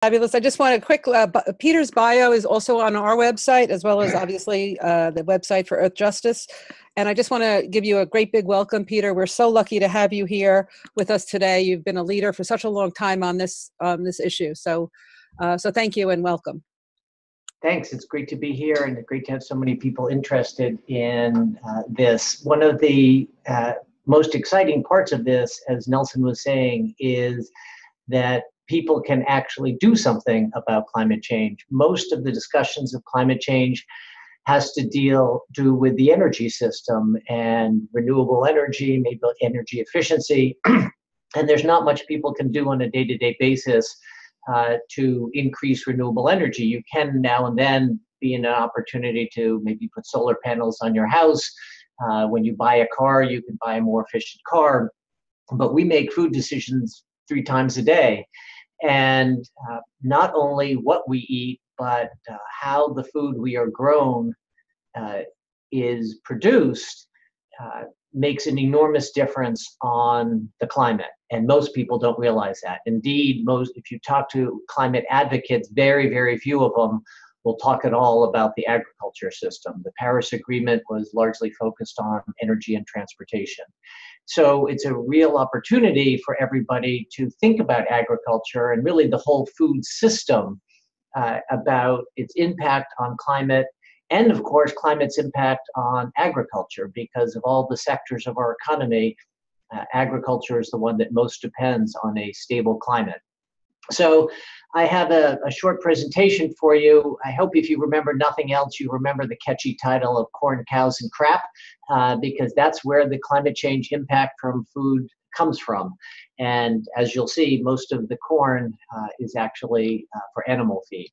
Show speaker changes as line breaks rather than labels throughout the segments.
Fabulous. I just want a quick, Peter's bio is also on our website, as well as obviously the website for Earthjustice. And I just want to give you a great big welcome, Peter. We're so lucky to have you here with us today. You've been a leader for such a long time on this issue. So thank you and welcome.
Thanks. It's great to be here and great to have so many people interested in this. One of the most exciting parts of this, as Nelson was saying, is that people can actually do something about climate change. Most of the discussions of climate change has to do with the energy system and renewable energy, maybe energy efficiency, and there's not much people can do on a day-to-day basis to increase renewable energy. You can now and then be in an opportunity to maybe put solar panels on your house. When you buy a car, you can buy a more efficient car, but we make food decisions 3 times a day. And not only what we eat, but how the food we are grown is produced makes an enormous difference on the climate. And most people don't realize that. Indeed, if you talk to climate advocates, very, very few of them will talk at all about the agriculture system. The Paris Agreement was largely focused on energy and transportation. So it's a real opportunity for everybody to think about agriculture and really the whole food system, about its impact on climate and, of course, climate's impact on agriculture. Because of all the sectors of our economy, agriculture is the one that most depends on a stable climate. So I have a short presentation for you. I hope if you remember nothing else, you remember the catchy title of Corn, Cows, and Crap, because that's where the climate change impact from food comes from. And as you'll see, most of the corn is actually for animal feed.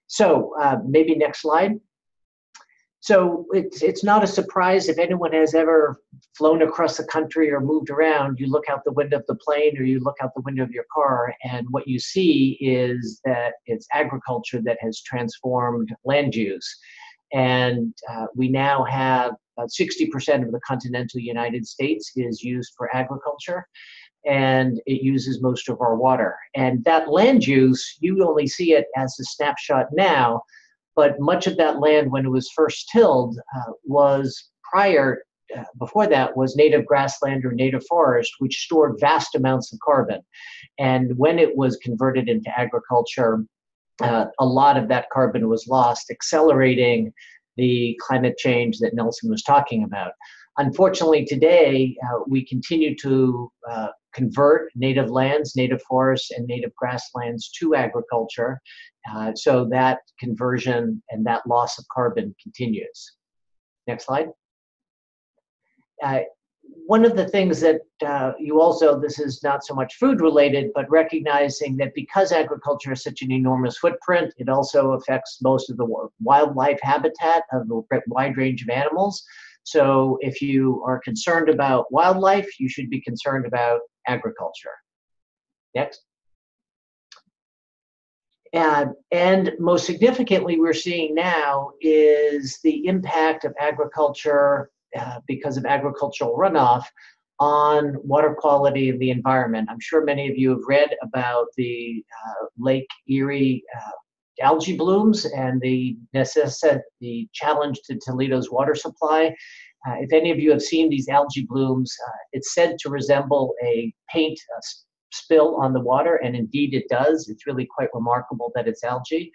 So maybe next slide. So it's not a surprise if anyone has ever flown across the country or moved around. You look out the window of the plane or you look out the window of your car, and what you see is that it's agriculture that has transformed land use. And we now have about 60% of the continental United States is used for agriculture, and it uses most of our water. And that land use, you only see it as a snapshot now, but much of that land, when it was first tilled, was before that was native grassland or native forest, which stored vast amounts of carbon. And when it was converted into agriculture, a lot of that carbon was lost, accelerating the climate change that Nelson was talking about. Unfortunately, today, we continue to convert native lands, native forests, and native grasslands to agriculture. So that conversion and that loss of carbon continues. Next slide. One of the things that you also, this is not so much food related, but recognizing that because agriculture has such an enormous footprint, it also affects most of the wildlife habitat of a wide range of animals. So if you are concerned about wildlife, you should be concerned about agriculture. Next. And most significantly, we're seeing now is the impact of agriculture because of agricultural runoff on water quality of the environment. I'm sure many of you have read about the Lake Erie algae blooms and the challenge to Toledo's water supply. If any of you have seen these algae blooms, it's said to resemble a paint spill on the water, and indeed it does. It's really quite remarkable that it's algae.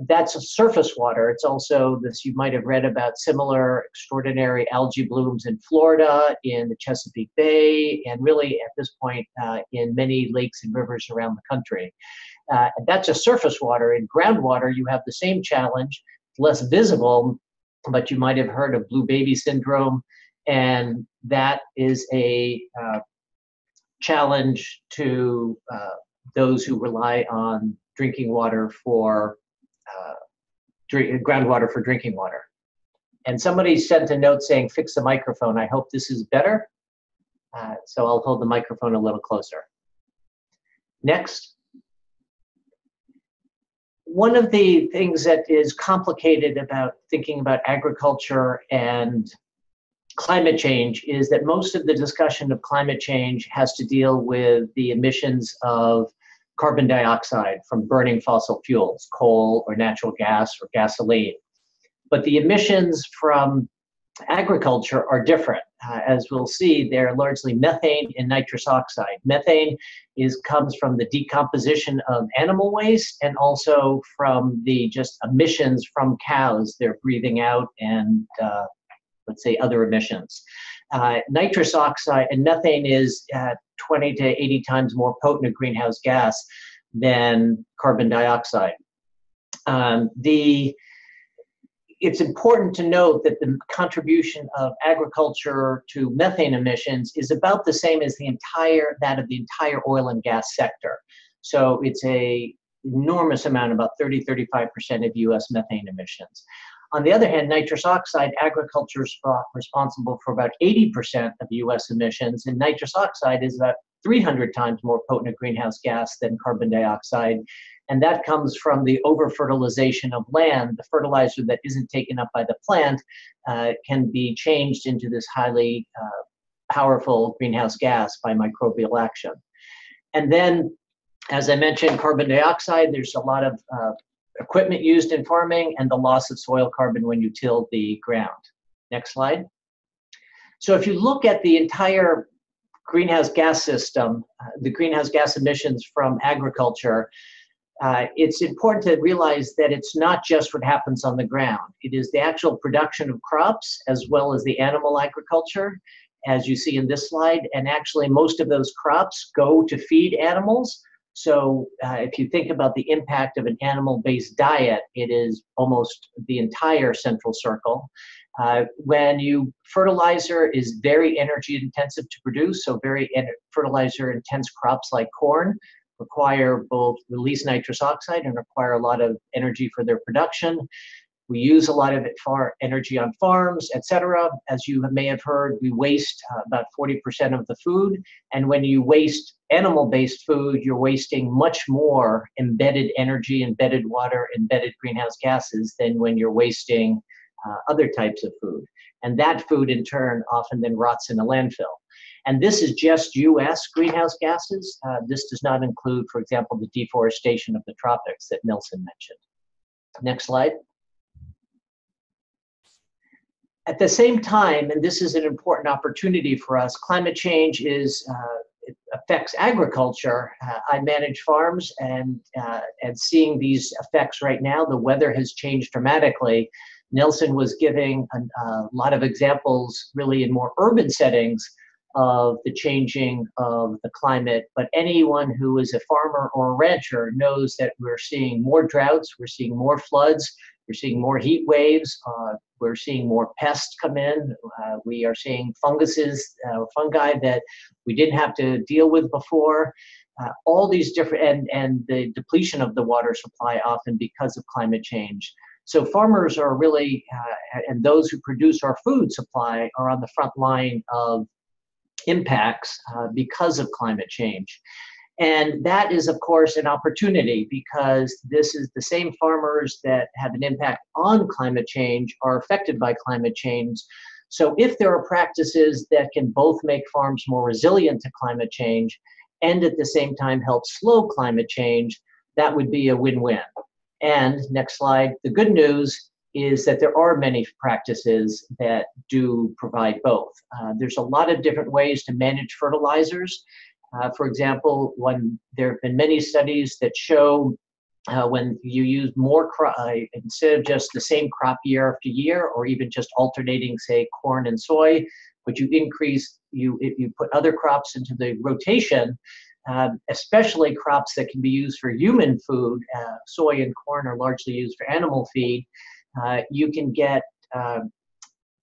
That's surface water. It's also this, you might have read about similar extraordinary algae blooms in Florida, in the Chesapeake Bay, and really at this point in many lakes and rivers around the country. That's just surface water. In groundwater, you have the same challenge, less visible, but you might have heard of blue baby syndrome, and that is a challenge to those who rely on drinking water for groundwater for drinking water. And somebody sent a note saying, fix the microphone. I hope this is better. So I'll hold the microphone a little closer. Next. One of the things that is complicated about thinking about agriculture and climate change is that most of the discussion of climate change has to deal with the emissions of carbon dioxide from burning fossil fuels, coal or natural gas or gasoline. But the emissions from agriculture are different. As we'll see, they're largely methane and nitrous oxide. Methane comes from the decomposition of animal waste and also from the just emissions from cows they're breathing out and let's say other emissions. Nitrous oxide and methane is 20 to 80 times more potent a greenhouse gas than carbon dioxide. It's important to note that the contribution of agriculture to methane emissions is about the same as that of the entire oil and gas sector. So it's an enormous amount, about 30–35% of US methane emissions. On the other hand, nitrous oxide, agriculture is responsible for about 80% of US emissions, and nitrous oxide is about 300 times more potent a greenhouse gas than carbon dioxide. And that comes from the over-fertilization of land. The fertilizer that isn't taken up by the plant can be changed into this highly powerful greenhouse gas by microbial action. And then, as I mentioned, carbon dioxide, there's a lot of equipment used in farming and the loss of soil carbon when you till the ground. Next slide. So if you look at the entire greenhouse gas system, the greenhouse gas emissions from agriculture, it's important to realize that it's not just what happens on the ground. It is the actual production of crops as well as the animal agriculture, as you see in this slide. And actually, most of those crops go to feed animals. So if you think about the impact of an animal-based diet, it is almost the entire central circle. Fertilizer is very energy intensive to produce, so very fertilizer intense crops like corn require both release nitrous oxide and require a lot of energy for their production. We use a lot of it for energy on farms, etc. As you may have heard, we waste about 40% of the food. And when you waste animal-based food, you're wasting much more embedded energy, embedded water, embedded greenhouse gases than when you're wasting other types of food. And that food, in turn, often then rots in a landfill. And this is just US greenhouse gases. This does not include, for example, the deforestation of the tropics that Nelson mentioned. Next slide. At the same time, and this is an important opportunity for us, climate change it affects agriculture. I manage farms, and seeing these effects right now, the weather has changed dramatically. Nelson was giving a lot of examples really in more urban settings of the changing of the climate, but anyone who is a farmer or a rancher knows that we're seeing more droughts, we're seeing more floods, we're seeing more heat waves, we're seeing more pests come in, we are seeing fungi that we didn't have to deal with before. All these different, and the depletion of the water supply often because of climate change. So farmers are really, and those who produce our food supply are on the front line of impacts because of climate change. And that is, of course, an opportunity, because this is the same farmers that have an impact on climate change are affected by climate change. So if there are practices that can both make farms more resilient to climate change and at the same time help slow climate change, that would be a win-win. And next slide, the good news is that there are many practices that do provide both. There's a lot of different ways to manage fertilizers. For example, there have been many studies that show when you use more instead of just the same crop year after year, or even just alternating, say, corn and soy, but you put other crops into the rotation, especially crops that can be used for human food. Soy and corn are largely used for animal feed. You can get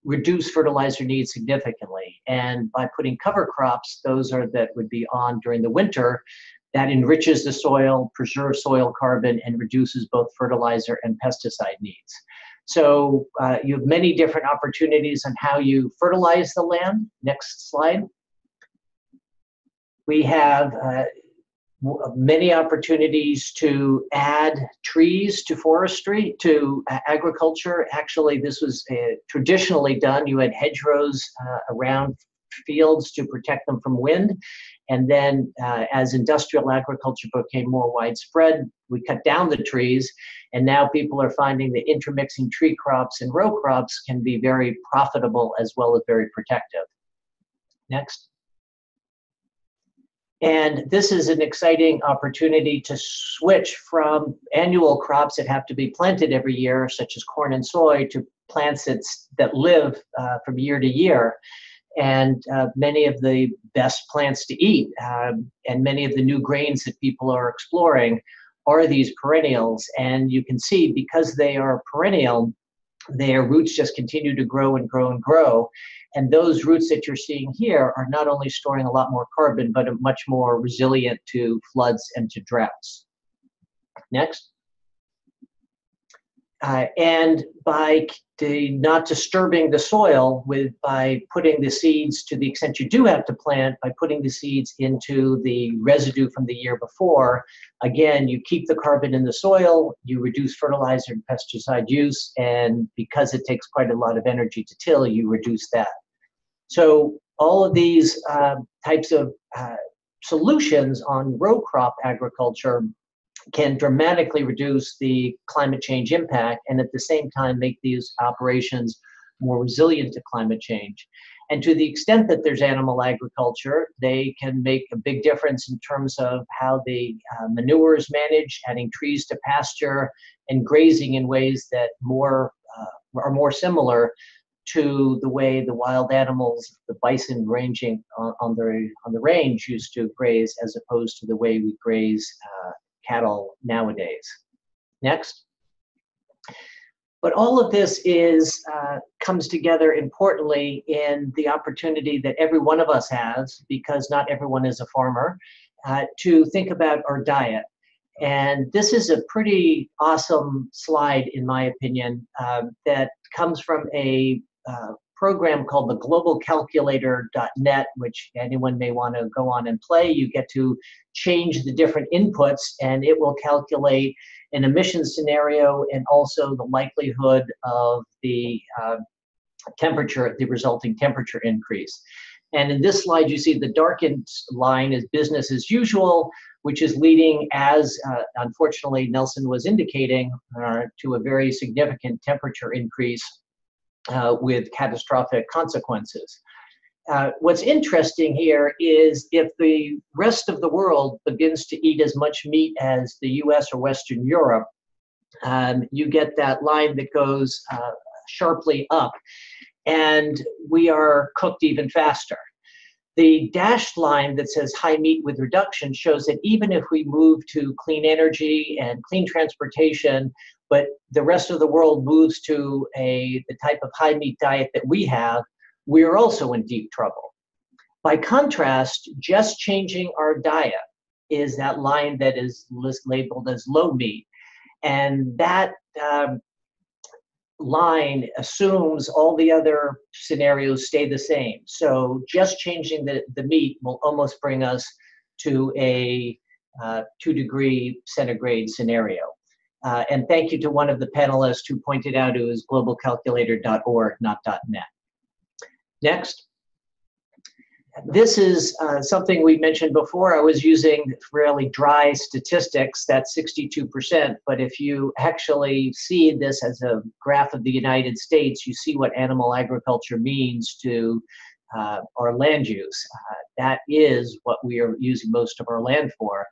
reduce fertilizer needs significantly. And by putting cover crops, that would be on during the winter, that enriches the soil, preserves soil carbon, and reduces both fertilizer and pesticide needs. So you have many different opportunities on how you fertilize the land. Next slide. We have many opportunities to add trees to forestry, to agriculture. Actually, this was traditionally done. You had hedgerows around fields to protect them from wind. And then as industrial agriculture became more widespread, we cut down the trees. And now people are finding that intermixing tree crops and row crops can be very profitable as well as very protective. Next. And this is an exciting opportunity to switch from annual crops that have to be planted every year, such as corn and soy, to plants that live from year to year. And many of the best plants to eat and many of the new grains that people are exploring are these perennials. And you can see, because they are perennial, their roots just continue to grow and grow and grow. And those roots that you're seeing here are not only storing a lot more carbon, but are much more resilient to floods and to droughts. Next. And by not disturbing the soil by putting the seeds, to the extent you do have to plant, by putting the seeds into the residue from the year before, again, you keep the carbon in the soil, you reduce fertilizer and pesticide use, and because it takes quite a lot of energy to till, you reduce that. So all of these types of solutions on row crop agriculture can dramatically reduce the climate change impact and at the same time make these operations more resilient to climate change. And to the extent that there's animal agriculture, they can make a big difference in terms of how the manure is managed, adding trees to pasture, and grazing in ways that are more similar to the way the wild animals, the bison ranging on the range, used to graze, as opposed to the way we graze cattle nowadays. Next. But all of this comes together importantly in the opportunity that every one of us has, because not everyone is a farmer, to think about our diet. And this is a pretty awesome slide, in my opinion, that comes from a program called the globalcalculator.net, which anyone may want to go on and play. You get to change the different inputs, and it will calculate an emission scenario and also the likelihood of the temperature, the resulting temperature increase. And in this slide, you see the darkened line is business as usual, which is leading, as unfortunately Nelson was indicating, to a very significant temperature increase with catastrophic consequences. What's interesting here is if the rest of the world begins to eat as much meat as the US or Western Europe, you get that line that goes sharply up, and we are cooked even faster. The dashed line that says high meat with reduction shows that even if we move to clean energy and clean transportation, but the rest of the world moves to the type of high meat diet that we have, we're also in deep trouble. By contrast, just changing our diet is that line that is labeled as low meat. And that line assumes all the other scenarios stay the same. So just changing the meat will almost bring us to a 2-degree centigrade scenario. And thank you to one of the panelists who pointed out it was globalcalculator.org, not .net. Next. This is something we mentioned before. I was using really dry statistics, that's 62%, but if you actually see this as a graph of the United States, you see what animal agriculture means to our land use. That is what we are using most of our land for.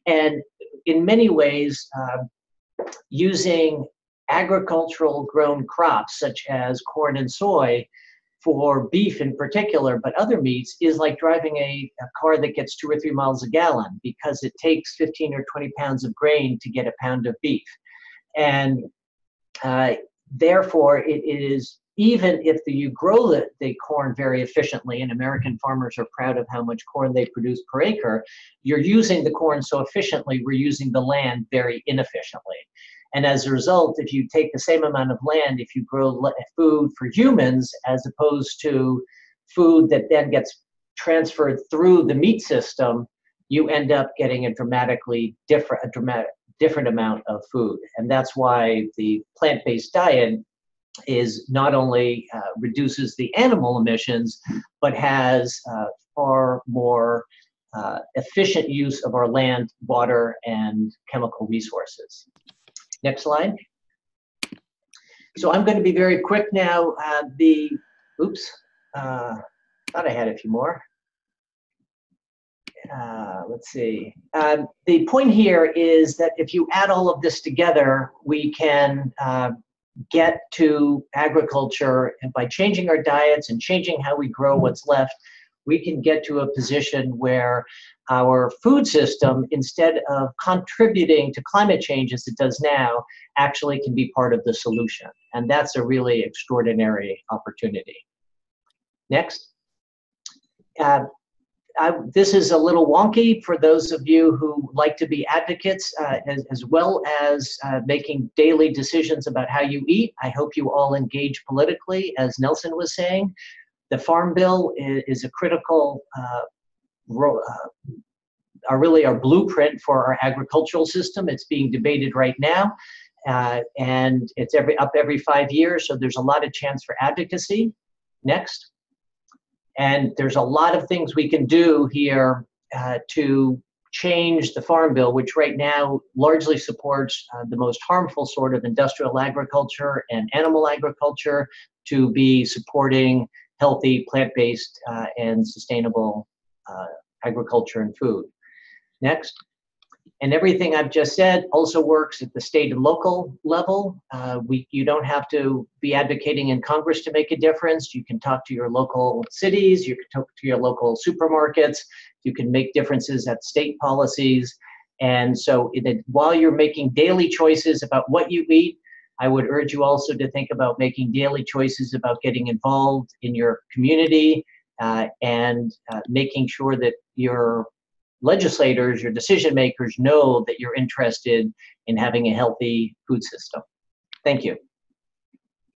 And in many ways, using agricultural grown crops such as corn and soy for beef in particular, but other meats, is like driving a car that gets 2 or 3 miles a gallon, because it takes 15 or 20 pounds of grain to get a pound of beef. And therefore, it is, even if you grow the corn very efficiently, and American farmers are proud of how much corn they produce per acre, you're using the corn so efficiently, we're using the land very inefficiently. And as a result, if you take the same amount of land, if you grow food for humans as opposed to food that then gets transferred through the meat system, you end up getting a dramatically different amount of food. And that's why the plant-based diet is not only reduces the animal emissions, but has far more efficient use of our land, water, and chemical resources. Next slide. So I'm going to be very quick now. Thought I had a few more. Let's see. The point here is that if you add all of this together, we can get to agriculture, and by changing our diets and changing how we grow what's left, we can get to a position where our food system, instead of contributing to climate change as it does now, actually can be part of the solution. And that's a really extraordinary opportunity. Next. This is a little wonky for those of you who like to be advocates, as well as making daily decisions about how you eat. I hope you all engage politically, as Nelson was saying. The Farm Bill is a critical, really our blueprint for our agricultural system. It's being debated right now, and it's up every 5 years, so there's a lot of chance for advocacy. Next. And there's a lot of things we can do here to change the Farm Bill, which right now largely supports the most harmful sort of industrial agriculture and animal agriculture, to be supporting healthy, plant-based, and sustainable agriculture and food. Next. And everything I've just said also works at the state and local level. You don't have to be advocating in Congress to make a difference. You can talk to your local cities, you can talk to your local supermarkets, you can make differences at state policies. And so while you're making daily choices about what you eat, I would urge you also to think about making daily choices about getting involved in your community, and making sure that your legislators, your decision makers know that you're interested in having a healthy food system. Thank you.